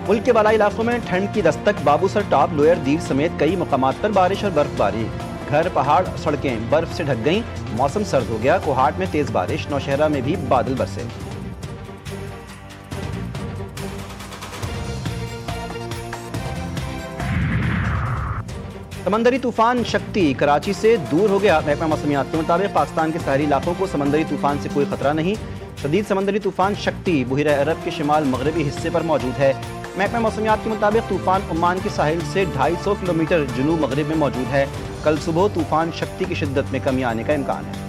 मुल्क के बालाई इलाकों में ठंड की दस्तक। बाबूसर टॉप, लोअर दीव समेत कई मकामात पर बारिश और बर्फबारी। घर, पहाड़, सड़कें बर्फ से ढक गईं। मौसम सर्द हो गया। कोहाट में तेज बारिश। नौशहरा में भी बादल बरसे। समंदरी तूफान शक्ति कराची से दूर हो गया। महकमा मौसमियात के मुताबिक पाकिस्तान के साहली इलाकों को समंदरी तूफान से कोई खतरा नहीं। शदीद समंदरी तूफान शक्ति बुहिरा अरब के शिमाल मगरबी हिस्से पर मौजूद है। महकमा मौसमियात के मुताबिक तूफान ओमान के साहिल से 250 किलोमीटर जुनूब मगरिब में मौजूद है। कल सुबह तूफान शक्ति की शिद्दत में कमी आने का इम्कान है।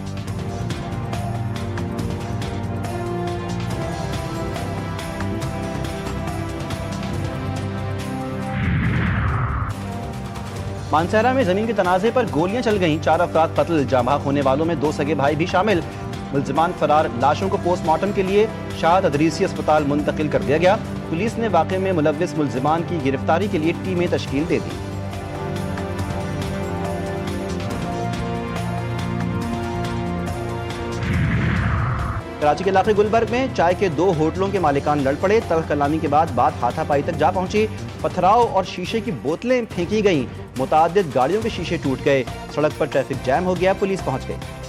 मानसहरा में जमीन के तनाजे पर गोलियां चल गईं। 4 अफराद कत्ल। जाँ बहक होने वालों में 2 सगे भाई भी शामिल। मुल्जिमान फरार। लाशों को पोस्टमार्टम के लिए शाह तदरीसी अस्पताल मुंतकिल कर दिया गया। पुलिस ने वाक़े में मुलव्विस मुल्जिमान की गिरफ्तारी के लिए टीमें तश्कील दे दी। कराची के इलाके गुलबर्ग में चाय के 2 होटलों के मालिकान लड़ पड़े। तल्ख कलामी के बाद बात हाथापाई तक जा पहुंची। पथराव और शीशे की बोतलें फेंकी गईं। मुतादिद गाड़ियों के शीशे टूट गए। सड़क पर ट्रैफिक जैम हो गया। पुलिस पहुंच गई।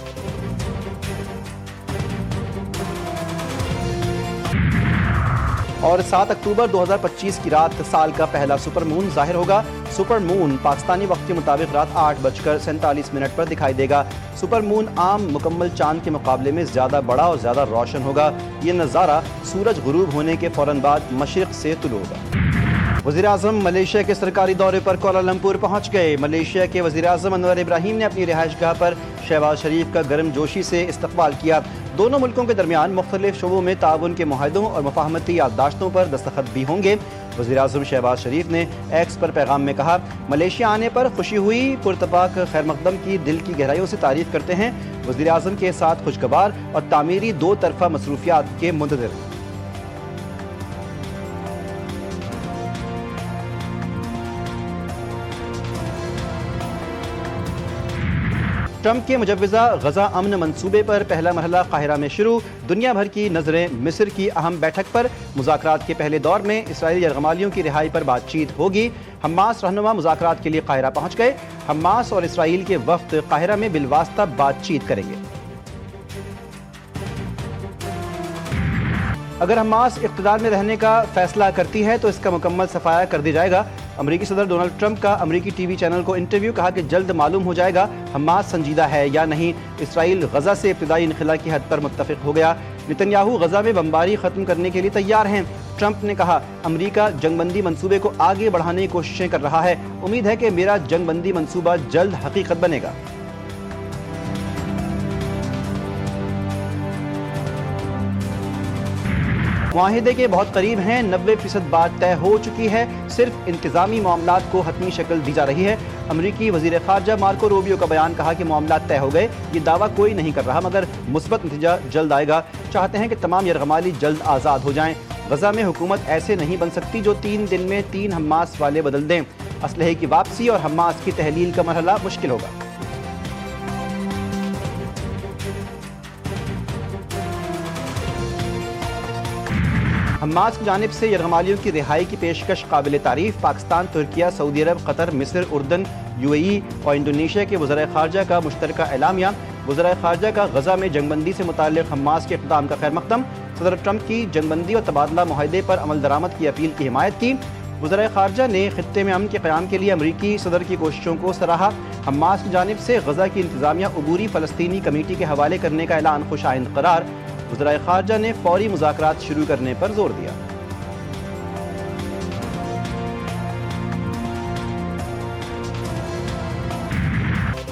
और 7 अक्टूबर 2025 की रात साल का पहला सुपर मून जाहिर होगा। सुपर मून पाकिस्तानी वक्त के मुताबिक रात 8:47 पर दिखाई देगा। सुपर मून आम मुकम्मल चांद के मुकाबले में ज्यादा बड़ा और ज्यादा रोशन होगा। ये नज़ारा सूरज गुरूब होने के फौरन बाद मशरिक से तुलू होगा। वज़ीर-ए-आज़म मलेशिया के सरकारी दौरे पर कुआलालंपुर पहुंच गए। मलेशिया के वज़ीर-ए-आज़म अनवर इब्राहिम ने अपनी रिहाइशगाह पर शहबाज शरीफ का गर्मजोशी से इस्तकबाल किया। दोनों मुल्कों के दरमियान मुख्तलिफ शोबों में ताउन के मुआहदों और मुफाहमती याददाश्तों पर दस्तखत भी होंगे। वज़ीर-ए-आज़म शहबाज शरीफ ने एक्स पर पैगाम में कहा, मलेशिया आने पर खुशी हुई। पुरतपाक खैर मकदम की दिल की गहराइयों से तारीफ करते हैं। वज़ीर-ए-आज़म के साथ खुशगवार और तामीरी 2 तरफ़ा मसरूफियात के मुंतज़िर। ट्रंप के मुजव्वज़ा गजा अमन मंसूबे पर पहला मरहला काहिरा में शुरू। दुनिया भर की नजरें मिस्र की अहम बैठक पर। मुज़ाकरात के पहले दौर में इसराइली यरगमालियों की रिहाई पर बातचीत होगी। हमास रहनुमा मुज़ाकरात के लिए काहिरा पहुंच गए। हमास और इसराइल के वफ्द काहिरा में बिलवास्ता बातचीत करेंगे। अगर हमास इक़्तिदार में रहने का फैसला करती है तो इसका मुकम्मल सफाया कर दिया जाएगा। अमरीकी सदर डोनाल्ड ट्रंप का अमरीकी टीवी चैनल को इंटरव्यू। कहा कि जल्द मालूम हो जाएगा हमास संजीदा है या नहीं। इसराइल गजा से इब्तिदाई इनखला की हद पर मुत्तफिक हो गया। नेतन्याहू गजा में बमबारी खत्म करने के लिए तैयार हैं। ट्रंप ने कहा, अमरीका जंगबंदी मंसूबे को आगे बढ़ाने की कोशिशें कर रहा है। उम्मीद है कि मेरा जंगबंदी मंसूबा जल्द हकीकत बनेगा। मुआहिदे के बहुत करीब हैं। 90% बात तय हो चुकी है। सिर्फ इंतजामी मामलात को हतमी शक्ल दी जा रही है। अमरीकी वजीर खारजा मार्को रूबियो का बयान। कहा कि मामलात तय हो गए। ये दावा कोई नहीं कर रहा मगर मुस्बत नतीजा जल्द आएगा। चाहते हैं कि तमाम यरगमाली जल्द आज़ाद हो जाएं। गजा में हुकूमत ऐसे नहीं बन सकती जो 3 दिन में 3 हमास वाले बदल दें। असलहे की वापसी और हमास की तहलील का मरहला मुश्किल होगा। हमास की जानिब से यरगमालियों की रिहाई की पेशकश काबिल तारीफ। पाकिस्तान, तुर्किया, सऊदी अरब, कतर, मिस्र, उर्दन, UAE और इंडोनेशिया के वज़ीर ख़ारजा का मुश्तरका एलामिया। वज़ीर ख़ारजा का गजा में जंगबंदी से मुताल्लिक़ हमास के इक़्तिदाम का खैर मकदम। सदर ट्रंप की जंगबंदी और तबादला मुआहदे पर अमल दरामद की अपील की हिमायत की। वज़ीर ख़ारजा ने ख़ित्ते में अमन के क़याम के लिए अमरीकी सदर की कोशिशों को सराहा। हमास की जानिब से गजा की इंतज़ामिया अबूरी फ़लस्तीनी कमेटी के हवाले करने का ऐलान खुशाइंद करार। वज़ीर ख़ारजा ने फौरी मुज़ाकरात शुरू करने पर जोर दिया।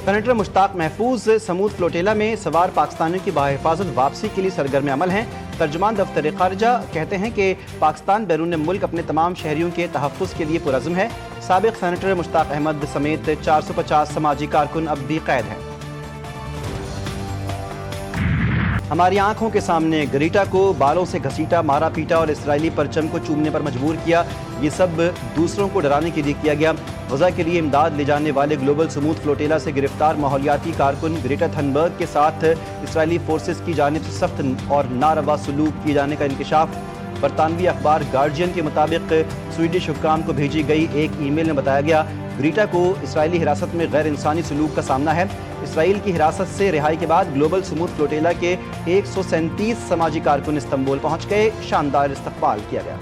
सेनेटर मुश्ताक महफूज समूद फ्लोटेला में सवार पाकिस्तानियों की बाहिफाजत वापसी के लिए सरगर्म अमल हैं। तर्जुमान दफ्तर ख़ारजा कहते हैं कि पाकिस्तान बैरून मुल्क अपने तमाम शहरियों के तहफ़्फ़ुज़ के लिए पुरज़्म है। साबिक़ सेनेटर मुश्ताक अहमद समेत 450 समाजी कारकुन अब भी कैद हैं। हमारी आंखों के सामने ग्रीटा को बालों से घसीटा, मारा पीटा और इसराइली परचम को चूमने पर मजबूर किया। ये सब दूसरों को डराने के लिए किया गया। गजा के लिए इमदाद ले जाने वाले ग्लोबल समूद फ्लोटेला से गिरफ्तार माहौलियाती कारकुन ग्रेटा थनबर्ग के साथ इसराइली फोर्सेस की जानिब से सख्त और नारवा सलूक किए जाने का इंकशाफ। बरतानवी अखबार गार्जियन के मुताबिक स्वीडिश हुक्काम को भेजी गई एक ईमेल में बताया गया, ग्रीटा को इसराइली हिरासत में गैर इंसानी सलूक का सामना है। इसराइल की हिरासत से रिहाई के बाद ग्लोबल स्मूथ फ्लोटेला के 137 समाजी कारकुन इस्तांबुल पहुंच गए। शानदार इस्तकबाल किया गया।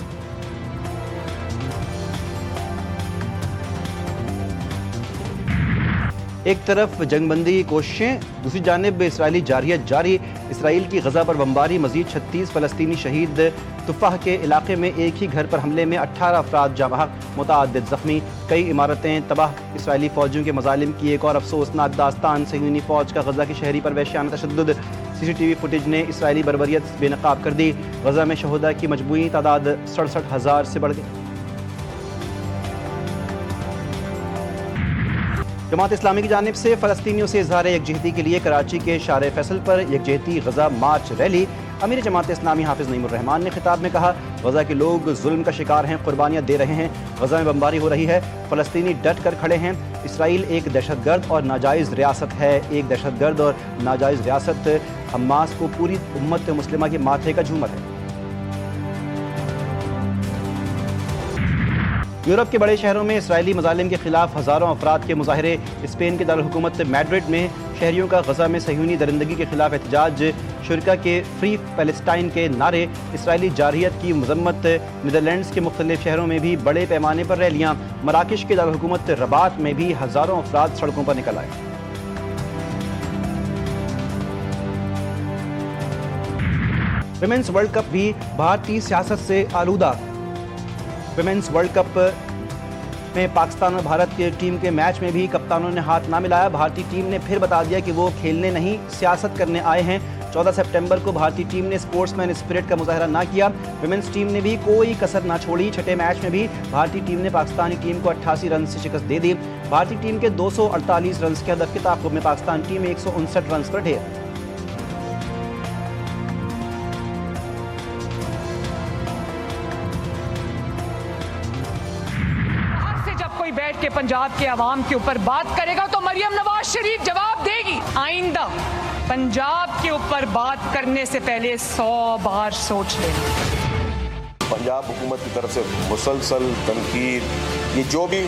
एक तरफ जंगबंदी की कोशिशें, दूसरी जानिब इसराइली जारहियत जारी। इसराइल की गजा पर बमबारी, मजीद 36 फलस्तीनी शहीद। तुफाह के इलाके में एक ही घर पर हमले में 18 अफराद जाँ बहक, मुतअद्दिद जख्मी, कई इमारतें तबाह। इसराइली फौजियों के मजालिम की एक और अफसोसनाक दास्तान, सहीनी फौज का गजा की शहरी पर वहशियाना तशद्दुद। CCTV फुटेज ने इसराइली बर्बरियत बेनकाब कर दी। गजा में शहुदा की मजमूई तादाद 67,000 से बढ़ गई। जमात इस्लामी की जानिब से फ़लस्तीनियों से इजहार यकजहती के लिए कराची के शारे फैसल पर यकजहती गजा मार्च रैली। अमीर जमात इस्लामी हाफिज़ नईमुर रहमान ने खिताब में कहा, गजा के लोग जुल्म का शिकार हैं, कुर्बानियाँ दे रहे हैं, गजा में बमबारी हो रही है, फ़लस्तीनी डट कर खड़े हैं। इसराइल एक दहशतगर्द और नाजायज़ रियासत है, एक दहशतगर्द और नाजायज़ रियासत हमास को पूरी उम्मत मुस्लिमा के माथे का झूमर है। यूरोप के बड़े शहरों में इसराइली मजालिम के खिलाफ हज़ारों अफराद के मुजाहरे। स्पेन के दारुल हुकूमत मैड्रिड में शहरियों का गजा में सह्यूनी दरिंदगी के खिलाफ एहतजाज। शुरका के फ्री पैलेस्टाइन के नारे, इसराइली जारहियत की मजम्मत। नीदरलैंड्स के मुख्तलिफ शहरों में भी बड़े पैमाने पर रैलियाँ। मराकश के दारुल हुकूमत रबात में भी हज़ारों अफराद सड़कों पर निकल आए। विमेंस वर्ल्ड कप भी भारतीय सियासत से आलूदा। विमेंस वर्ल्ड कप में पाकिस्तान और भारत की टीम के मैच में भी कप्तानों ने हाथ ना मिलाया। भारतीय टीम ने फिर बता दिया कि वो खेलने नहीं, सियासत करने आए हैं। 14 सितंबर को भारतीय टीम ने स्पोर्ट्समैन स्पिरिट का मुजाहरा ना किया। विमेंस टीम ने भी कोई कसर ना छोड़ी। छठे मैच में भी भारतीय टीम ने पाकिस्तानी टीम को 88 रन से शिकस्त दे दी। भारतीय टीम के 248 रन के हदफ के ताक़ुब में पाकिस्तान टीम 159 रन पर ढेर। बैठ के पंजाब के अवाम के ऊपर बात करेगा तो मरियम नवाज शरीफ जवाब देगी। आइंदा पंजाब के ऊपर बात करने से पहले 100 बार सोच लेना। पंजाब हुकूमत की तरफ से मुसलसल तनकीद, ये जो भी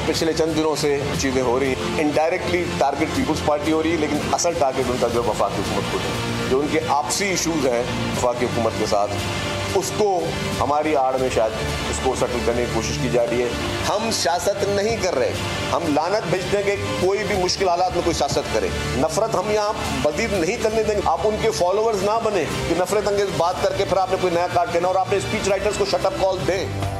पिछले चंद दिनों से चीज़ें हो रही हैं, इनडायरेक्टली टारगेट पीपल्स पार्टी हो रही है, लेकिन असल टारगेट उनका जो वफाकी हुकूमत को है, जो उनके आपसी इशूज़ हैं वफाकी हुकूमत के साथ, उसको हमारी आड़ में शायद उसको सेटल करने की कोशिश की जा रही है। हम सियासत नहीं कर रहे, हम लानत भेजते हैं कि कोई भी मुश्किल हालात में कोई सियासत करे। नफरत हम यहाँ मजीद नहीं करने देंगे। आप उनके फॉलोअर्स ना बने कि नफरत अंगेज बात करके फिर आपने कोई नया कार्ड देना और आपने स्पीच राइटर्स को शट अप कॉल दें।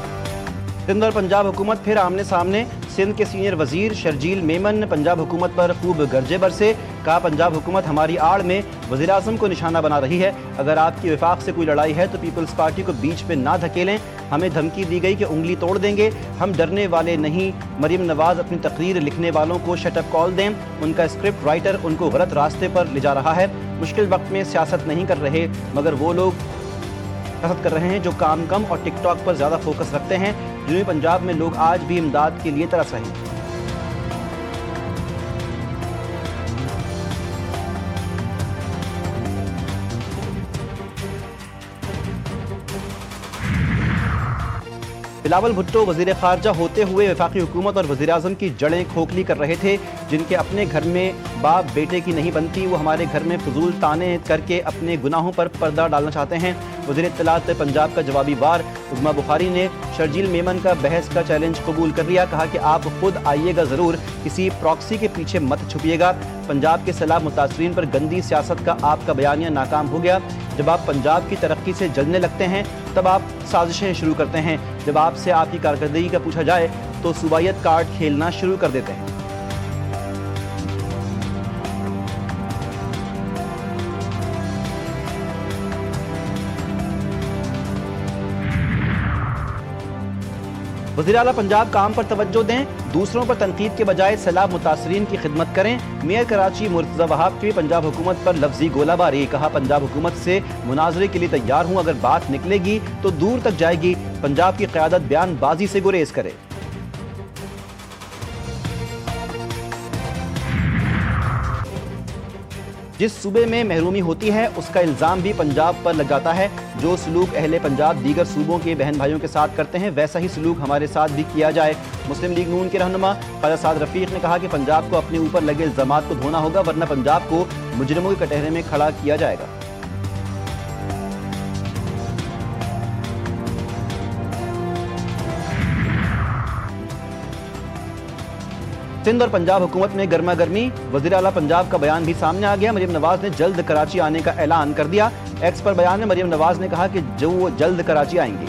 सिंध और पंजाब हुकूमत फिर आमने सामने। सिंध के सीनियर वजीर शर्जील मेमन ने पंजाब हुकूमत पर खूब गर्जे बरसे। कहा, पंजाब हुकूमत हमारी आड़ में वज़ीर आज़म को निशाना बना रही है। अगर आपकी विफाक से कोई लड़ाई है तो पीपल्स पार्टी को बीच पे ना धकेलें। हमें धमकी दी गई कि उंगली तोड़ देंगे, हम डरने वाले नहीं। मरियम नवाज अपनी तकरीर लिखने वालों को शट अप कॉल दें। उनका स्क्रिप्ट राइटर उनको गलत रास्ते पर ले जा रहा है। मुश्किल वक्त में सियासत नहीं कर रहे, मगर वो लोग सियासत कर रहे हैं जो काम कम और टिकटॉक पर ज़्यादा फोकस रखते हैं। जनूबी पंजाब में लोग आज भी इमदाद के लिए तरस रहे हैं। बिलावल भुट्टो वज़ीर ख़ारजा होते हुए वफाकी हुकूमत और वज़ीर आज़म की जड़ें खोखली कर रहे थे। जिनके अपने घर में बाप बेटे की नहीं बनती, वो हमारे घर में फजूल ताने करके अपने गुनाहों पर पर्दा डालना चाहते हैं। वज़ीर इत्तलात पंजाब का जवाबी वार उज़मा बुखारी ने शर्जील मेमन का बहस का चैलेंज कबूल कर लिया। कहा कि आप खुद आइएगा ज़रूर, किसी प्रॉक्सी के पीछे मत छुपिएगा। पंजाब के सैलाब मुतासरीन पर गंदी सियासत का आपका बयानिया नाकाम हो गया। जब आप पंजाब की तरक्की से जलने लगते हैं तब आप साजिशें शुरू करते हैं। जब आपसे आपकी कारकर्दगी का पूछा जाए तो सूबाइयत कार्ड खेलना शुरू कर देते हैं। वज़ीर आला पंजाब काम पर तवज्जो दें, दूसरों पर तनकीद के बजाय सैलाब मुतासरीन की खिदमत करें। मेयर कराची मुर्तज़ा वहाब की पंजाब हुकूमत पर लफ्जी गोलाबारी। कहा, पंजाब हुकूमत से मुनाजरे के लिए तैयार हूँ, अगर बात निकलेगी तो दूर तक जाएगी। पंजाब की क़यादत बयानबाजी से गुरेज करे। जिस सूबे में महरूमी होती है उसका इल्ज़ाम भी पंजाब पर लग जाता है। जो सलूक अहले पंजाब दीगर सूबों के बहन भाइयों के साथ करते हैं वैसा ही सलूक हमारे साथ भी किया जाए। मुस्लिम लीग नून के रहनुमा ख्वाजा साद रफीक ने कहा कि पंजाब को अपने ऊपर लगे इल्ज़ामात को धोना होगा, वरना पंजाब को मुजरिमों के कटहरे में खड़ा किया जाएगा। सिंध और पंजाब हुकूमत में गर्मा गर्मी, वज़ीर आला पंजाब का बयान भी सामने आ गया। मरियम नवाज ने जल्द कराची आने का ऐलान कर दिया। एक्स पर बयान में मरियम नवाज ने कहा कि जो वो जल्द कराची आएंगी।